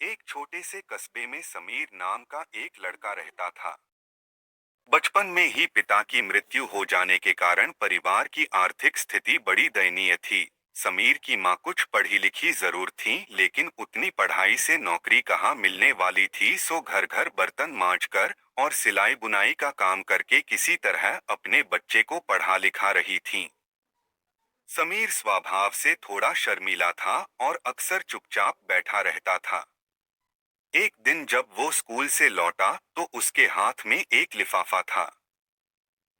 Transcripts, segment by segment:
एक छोटे से कस्बे में समीर नाम का एक लड़का रहता था। बचपन में ही पिता की मृत्यु हो जाने के कारण परिवार की आर्थिक स्थिति बड़ी दयनीय थी। समीर की माँ कुछ पढ़ी लिखी जरूर थी, लेकिन उतनी पढ़ाई से नौकरी कहाँ मिलने वाली थी। सो घर घर बर्तन मांजकर और सिलाई बुनाई का काम करके किसी तरह अपने बच्चे को पढ़ा लिखा रही थी। समीर स्वभाव से थोड़ा शर्मीला था और अक्सर चुपचाप बैठा रहता था। एक दिन जब वो स्कूल से लौटा तो उसके हाथ में एक लिफाफा था।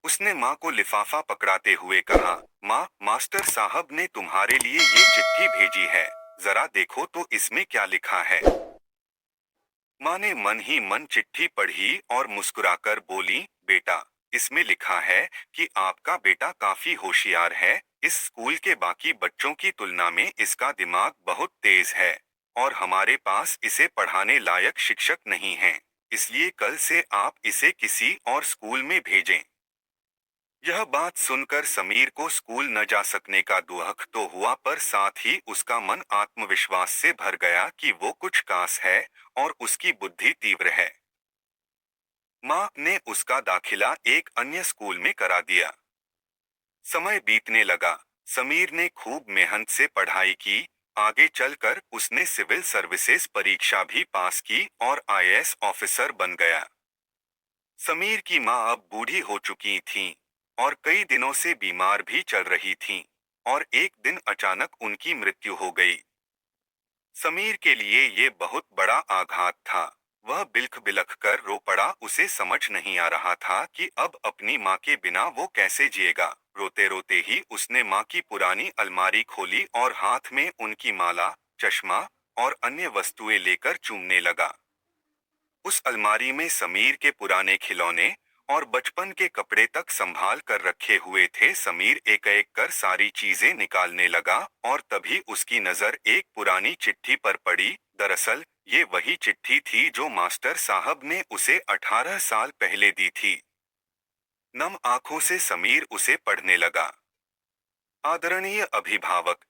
उसने माँ को लिफाफा पकड़ाते हुए कहा, माँ, मास्टर साहब ने तुम्हारे लिए ये चिट्ठी भेजी है। जरा देखो तो इसमें क्या लिखा है। माँ ने मन ही मन चिट्ठी पढ़ी और मुस्कुराकर बोली, बेटा, इसमें लिखा है कि आपका बेटा काफी होशियार है। इस स्कूल के बाकी बच्चों की तुलना में इसका दिमाग बहुत तेज है और हमारे पास इसे पढ़ाने लायक शिक्षक नहीं हैं। इसलिए कल से आप इसे किसी और स्कूल में भेजें। यह बात सुनकर समीर को स्कूल न जा सकने का दुख तो हुआ, पर साथ ही उसका मन आत्मविश्वास से भर गया कि वो कुछ खास है और उसकी बुद्धि तीव्र है। माँ ने उसका दाखिला एक अन्य स्कूल में करा दिया। समय बीतने लगा। समीर ने खूब मेहनत से पढ़ाई की। आगे चलकर उसने सिविल सर्विसेज परीक्षा भी पास की और आईएएस ऑफिसर बन गया। समीर की माँ अब बूढ़ी हो चुकी थीं और कई दिनों से बीमार भी चल रही थीं और एक दिन अचानक उनकी मृत्यु हो गई। समीर के लिए ये बहुत बड़ा आघात था। वह बिलख बिलख कर रो पड़ा। उसे समझ नहीं आ रहा था कि अब अपनी माँ के बिना वो कैसे जिएगा। रोते रोते ही उसने माँ की पुरानी अलमारी खोली और हाथ में उनकी माला, चश्मा और अन्य वस्तुएं लेकर चूमने लगा। उस अलमारी में समीर के पुराने खिलौने और बचपन के कपड़े तक संभाल कर रखे हुए थे। समीर एक एक कर सारी चीजें निकालने लगा और तभी उसकी नजर एक पुरानी चिट्ठी पर पड़ी। दरअसल ये वही चिट्ठी थी जो मास्टर साहब ने उसे 18 साल पहले दी थी। नम आंखों से समीर उसे पढ़ने लगा। आदरणीय अभिभावक,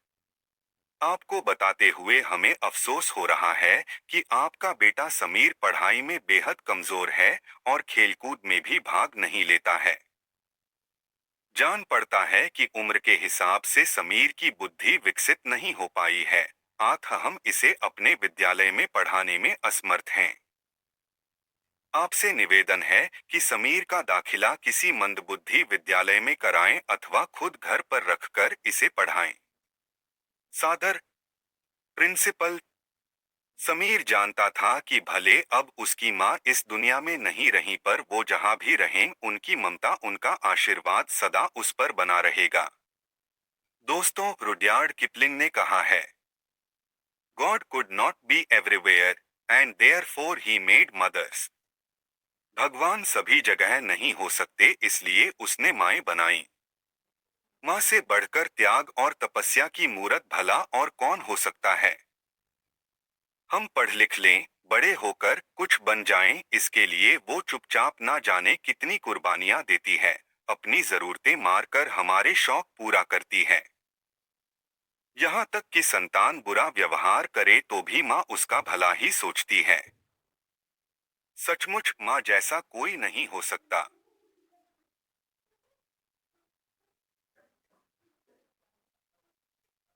आपको बताते हुए हमें अफसोस हो रहा है कि आपका बेटा समीर पढ़ाई में बेहद कमजोर है और खेलकूद में भी भाग नहीं लेता है। जान पड़ता है कि उम्र के हिसाब से समीर की बुद्धि विकसित नहीं हो पाई है। हम इसे अपने विद्यालय में पढ़ाने में असमर्थ हैं। आपसे निवेदन है कि समीर का दाखिला किसी मंदबुद्धि विद्यालय में कराएं अथवा खुद घर पर रखकर इसे पढ़ाएं। सादर, प्रिंसिपल। समीर जानता था कि भले अब उसकी माँ इस दुनिया में नहीं रही, पर वो जहाँ भी रहें उनकी ममता, उनका आशीर्वाद सदा उस पर बना रहेगा। दोस्तों, रुडयार्ड किपलिंग ने कहा है, God could not be everywhere and therefore he made mothers. भगवान सभी जगह नहीं हो सकते, इसलिए उसने माएं बनाई। माँ से बढ़कर त्याग और तपस्या की मूरत भला और कौन हो सकता है। हम पढ़ लिख लें, बड़े होकर कुछ बन जाएं, इसके लिए वो चुपचाप ना जाने कितनी कुर्बानियां देती है। अपनी जरूरतें मारकर हमारे शौक पूरा करती है। यहाँ तक कि संतान बुरा व्यवहार करे तो भी माँ उसका भला ही सोचती है। सचमुच माँ जैसा कोई नहीं हो सकता।